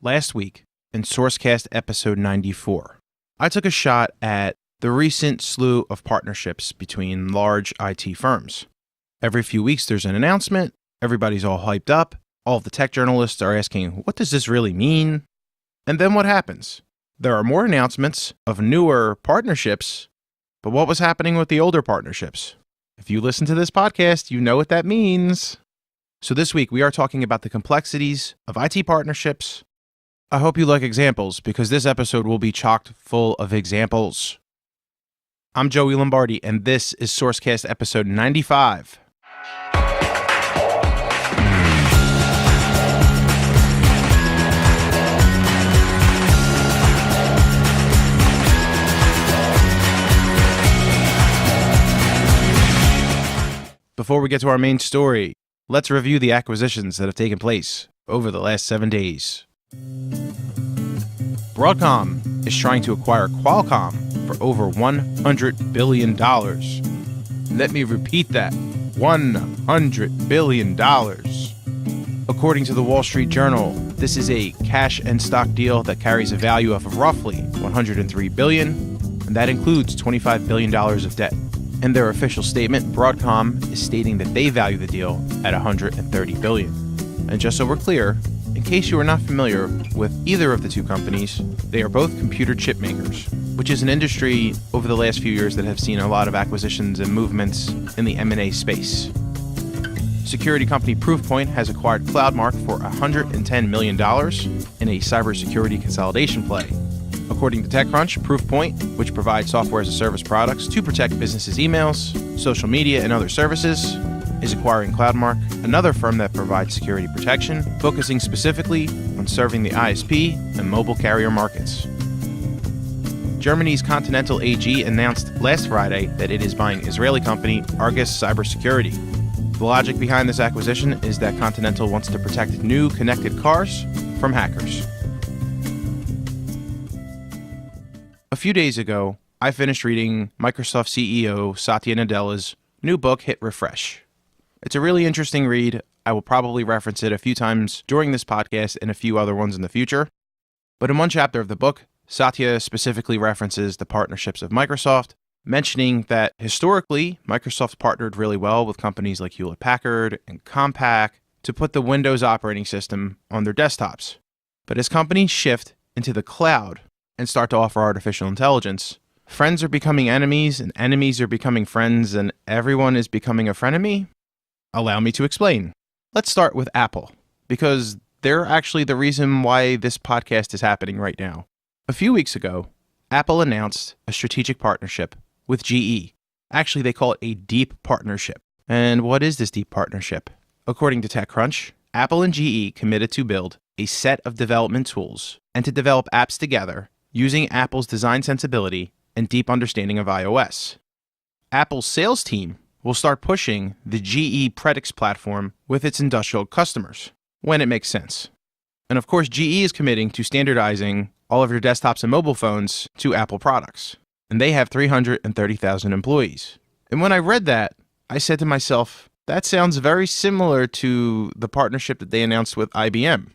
Last week, in SourceCast episode 94, I took a shot at the recent slew of partnerships between large IT firms. Every few weeks there's an announcement, everybody's all hyped up, all of the tech journalists are asking, what does this really mean? And then what happens? There are more announcements of newer partnerships, but what was happening with the older partnerships? If you listen to this podcast, you know what that means. So this week we are talking about the complexities of IT partnerships. I hope you like examples, because this episode will be chocked full of examples. I'm Joey Lombardi, and this is SourceCast episode 95. Before we get to our main story, let's review the acquisitions that have taken place over the last 7 days. Broadcom is trying to acquire Qualcomm for over $100 billion. Let me repeat that, $100 billion. According to the Wall Street Journal, this is a cash and stock deal that carries a value of roughly $103 billion, and that includes $25 billion of debt. In their official statement, Broadcom is stating that they value the deal at $130 billion. And just so we're clear, in case you are not familiar with either of the two companies, they are both computer chip makers, which is an industry over the last few years that have seen a lot of acquisitions and movements in the M&A space. Security company Proofpoint has acquired CloudMark for $110 million in a cybersecurity consolidation play. According to TechCrunch, Proofpoint, which provides software as a service products to protect businesses' emails, social media, and other services, is acquiring CloudMark, another firm that provides security protection, focusing specifically on serving the ISP and mobile carrier markets. Germany's Continental AG announced last Friday that it is buying Israeli company Argus Cybersecurity. The logic behind this acquisition is that Continental wants to protect new connected cars from hackers. A few days ago, I finished reading Microsoft CEO Satya Nadella's new book, Hit Refresh. It's a really interesting read. I will probably reference it a few times during this podcast and a few other ones in the future. But in one chapter of the book, Satya specifically references the partnerships of Microsoft, mentioning that historically, Microsoft partnered really well with companies like Hewlett-Packard and Compaq to put the Windows operating system on their desktops. But as companies shift into the cloud and start to offer artificial intelligence, friends are becoming enemies and enemies are becoming friends and everyone is becoming a frenemy? Allow me to explain. Let's start with Apple, because they're actually the reason why this podcast is happening right now. A few weeks ago, Apple announced a strategic partnership with GE. Actually, they call it a deep partnership. And what is this deep partnership? According to TechCrunch, Apple and GE committed to build a set of development tools and to develop apps together using Apple's design sensibility and deep understanding of iOS. Apple's sales team will start pushing the GE Predix platform with its industrial customers, when it makes sense. And of course, GE is committing to standardizing all of your desktops and mobile phones to Apple products. And they have 330,000 employees. And when I read that, I said to myself, that sounds very similar to the partnership that they announced with IBM.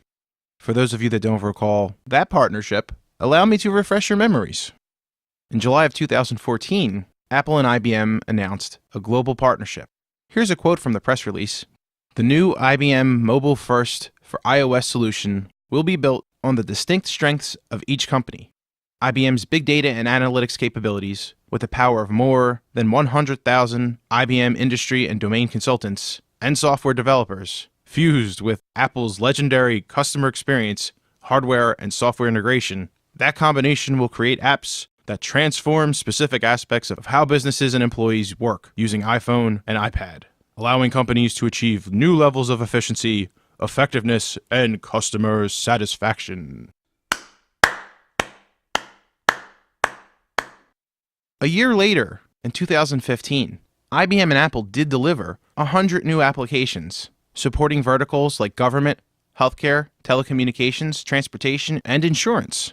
For those of you that don't recall that partnership, allow me to refresh your memories. In July of 2014, Apple and IBM announced a global partnership. Here's a quote from the press release. The new IBM Mobile First for iOS solution will be built on the distinct strengths of each company. IBM's big data and analytics capabilities, with the power of more than 100,000 IBM industry and domain consultants and software developers, fused with Apple's legendary customer experience, hardware, and software integration, that combination will create apps that transform specific aspects of how businesses and employees work using iPhone and iPad, allowing companies to achieve new levels of efficiency, effectiveness, and customer satisfaction. A year later, in 2015, IBM and Apple did deliver 100 new applications supporting verticals like government, healthcare, telecommunications, transportation, and insurance.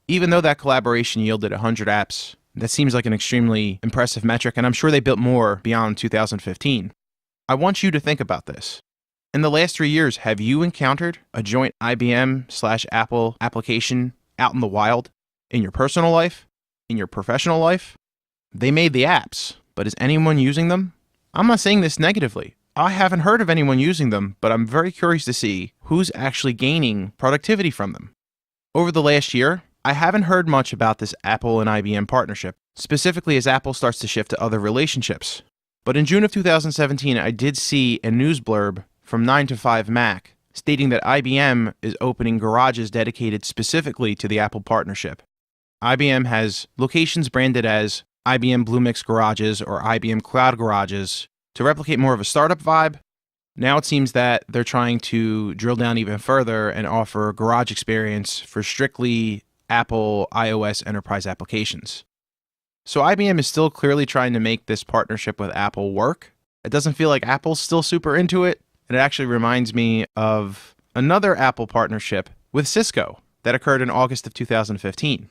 Even though that collaboration yielded 100 apps, that seems like an extremely impressive metric, and I'm sure they built more beyond 2015. I want you to think about this. In the last 3 years, have you encountered a joint IBM/Apple application out in the wild, in your personal life, in your professional life? They made the apps, but is anyone using them? I'm not saying this negatively. I haven't heard of anyone using them, but I'm very curious to see who's actually gaining productivity from them. Over the last year, I haven't heard much about this Apple and IBM partnership, specifically as Apple starts to shift to other relationships. But in June of 2017, I did see a news blurb from 9 to 5 Mac stating that IBM is opening garages dedicated specifically to the Apple partnership. IBM has locations branded as IBM Bluemix Garages or IBM Cloud Garages to replicate more of a startup vibe. Now it seems that they're trying to drill down even further and offer garage experience for strictly Apple iOS enterprise applications. So IBM is still clearly trying to make this partnership with Apple work. It doesn't feel like Apple's still super into it, and it actually reminds me of another Apple partnership with Cisco that occurred in August of 2015.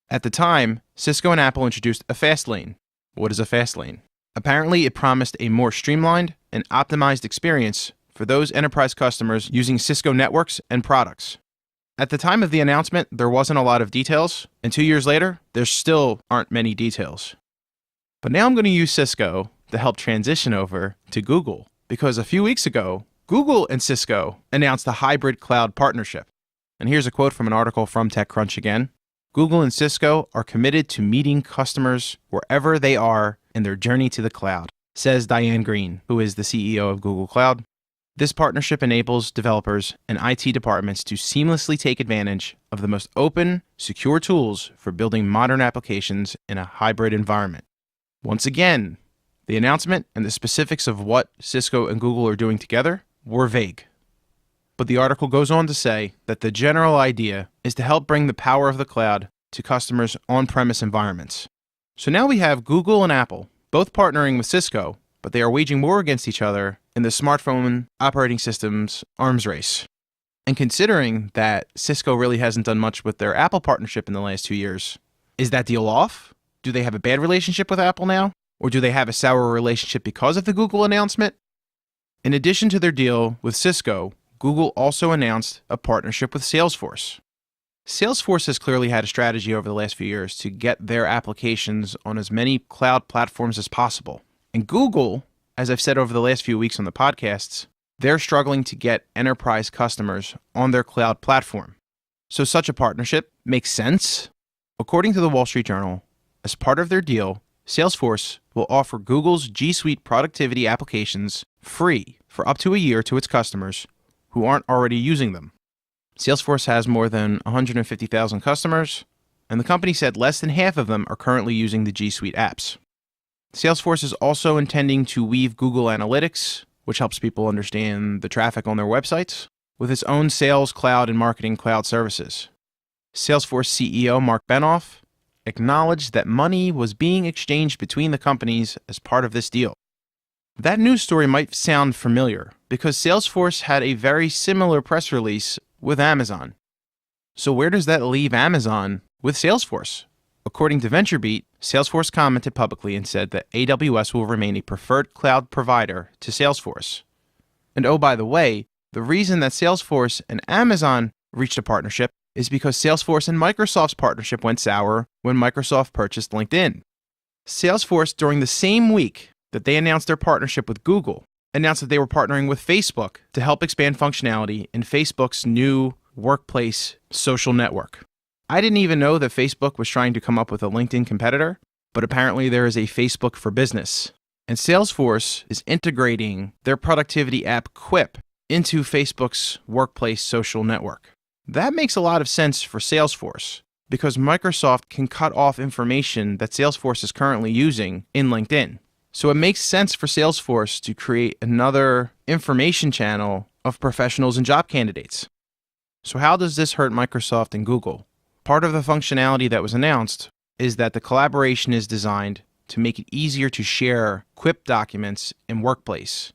At the time, Cisco and Apple introduced a fast lane. What is a fast lane? Apparently, it promised a more streamlined and optimized experience for those enterprise customers using Cisco networks and products. At the time of the announcement, there wasn't a lot of details, and 2 years later, there still aren't many details. But now I'm going to use Cisco to help transition over to Google, because a few weeks ago, Google and Cisco announced a hybrid cloud partnership. And here's a quote from an article from TechCrunch again. Google and Cisco are committed to meeting customers wherever they are in their journey to the cloud, says Diane Green, who is the CEO of Google Cloud. This partnership enables developers and IT departments to seamlessly take advantage of the most open, secure tools for building modern applications in a hybrid environment. Once again, the announcement and the specifics of what Cisco and Google are doing together were vague. But the article goes on to say that the general idea is to help bring the power of the cloud to customers' on-premise environments. So now we have Google and Apple both partnering with Cisco, but they are waging war against each other in the smartphone operating systems arms race. And considering that Cisco really hasn't done much with their Apple partnership in the last 2 years, is that deal off? Do they have a bad relationship with Apple now? Or do they have a sour relationship because of the Google announcement? In addition to their deal with Cisco, Google also announced a partnership with Salesforce. Salesforce has clearly had a strategy over the last few years to get their applications on as many cloud platforms as possible. And Google, as I've said over the last few weeks on the podcasts, they're struggling to get enterprise customers on their cloud platform. So such a partnership makes sense. According to the Wall Street Journal, as part of their deal, Salesforce will offer Google's G Suite productivity applications free for up to a year to its customers who aren't already using them. Salesforce has more than 150,000 customers, and the company said less than half of them are currently using the G Suite apps. Salesforce is also intending to weave Google Analytics, which helps people understand the traffic on their websites, with its own sales cloud and marketing cloud services. Salesforce CEO Mark Benioff acknowledged that money was being exchanged between the companies as part of this deal. That news story might sound familiar because Salesforce had a very similar press release with Amazon. So where does that leave Amazon with Salesforce? According to VentureBeat, Salesforce commented publicly and said that AWS will remain a preferred cloud provider to Salesforce. And oh, by the way, the reason that Salesforce and Amazon reached a partnership is because Salesforce and Microsoft's partnership went sour when Microsoft purchased LinkedIn. Salesforce, during the same week that they announced their partnership with Google, announced that they were partnering with Facebook to help expand functionality in Facebook's new workplace social network. I didn't even know that Facebook was trying to come up with a LinkedIn competitor, but apparently there is a Facebook for Business. And Salesforce is integrating their productivity app Quip into Facebook's workplace social network. That makes a lot of sense for Salesforce because Microsoft can cut off information that Salesforce is currently using in LinkedIn. So it makes sense for Salesforce to create another information channel of professionals and job candidates. So how does this hurt Microsoft and Google? Part of the functionality that was announced is that the collaboration is designed to make it easier to share Quip documents in Workplace.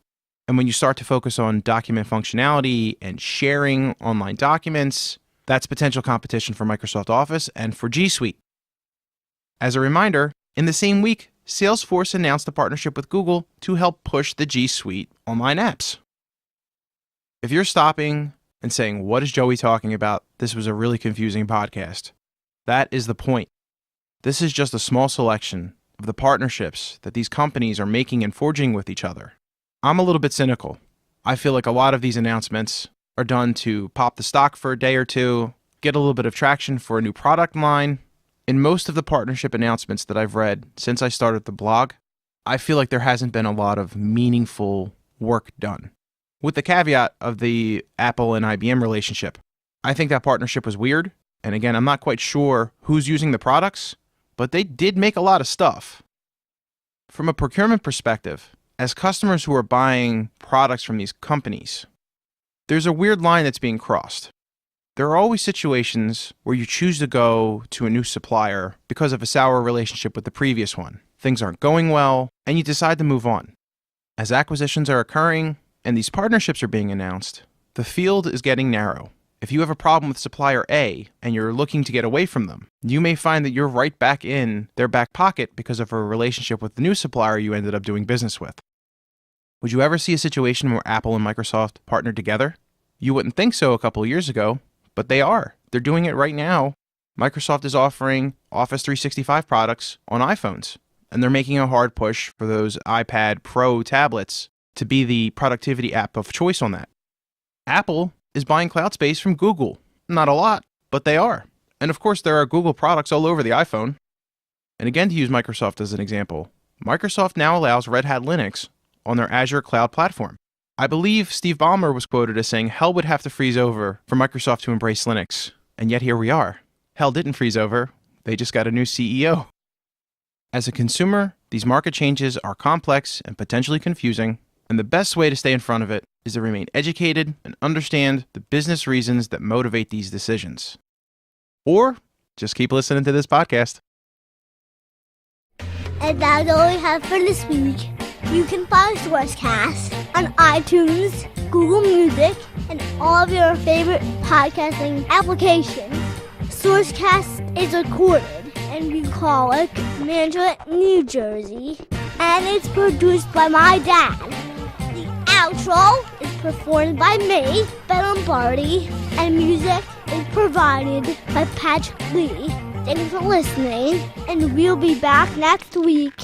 And when you start to focus on document functionality and sharing online documents, that's potential competition for Microsoft Office and for G Suite. As a reminder, in the same week, Salesforce announced a partnership with Google to help push the G Suite online apps. If you're stopping and saying, what is Joey talking about? This was a really confusing podcast. That is the point. This is just a small selection of the partnerships that these companies are making and forging with each other. I'm a little bit cynical. I feel like a lot of these announcements are done to pop the stock for a day or two, get a little bit of traction for a new product line. In most of the partnership announcements that I've read since I started the blog, I feel like there hasn't been a lot of meaningful work done. With the caveat of the Apple and IBM relationship, I think that partnership was weird. And again, I'm not quite sure who's using the products, but they did make a lot of stuff. From a procurement perspective, as customers who are buying products from these companies, there's a weird line that's being crossed. There are always situations where you choose to go to a new supplier because of a sour relationship with the previous one. Things aren't going well, and you decide to move on. As acquisitions are occurring and these partnerships are being announced, the field is getting narrow. If you have a problem with supplier A and you're looking to get away from them, you may find that you're right back in their back pocket because of a relationship with the new supplier you ended up doing business with. Would you ever see a situation where Apple and Microsoft partnered together? You wouldn't think so a couple of years ago, but they are. They're doing it right now. Microsoft is offering Office 365 products on iPhones, and they're making a hard push for those iPad Pro tablets to be the productivity app of choice on that. Apple is buying cloud space from Google. Not a lot, but they are. And of course, there are Google products all over the iPhone. And again, to use Microsoft as an example, Microsoft now allows Red Hat Linux on their Azure cloud platform. I believe Steve Ballmer was quoted as saying hell would have to freeze over for Microsoft to embrace Linux. And yet here we are. Hell didn't freeze over. They just got a new CEO. As a consumer, these market changes are complex and potentially confusing, and the best way to stay in front of it is to remain educated and understand the business reasons that motivate these decisions. Or just keep listening to this podcast. And that's all we have for this week. You can find SourceCast on iTunes, Google Music, and all of your favorite podcasting applications. SourceCast is recorded in bucolic, Mantua, New Jersey, and it's produced by my dad. The outro is performed by me, Ben Lombardi, and music is provided by Patrick Lee. Thanks for listening, and we'll be back next week.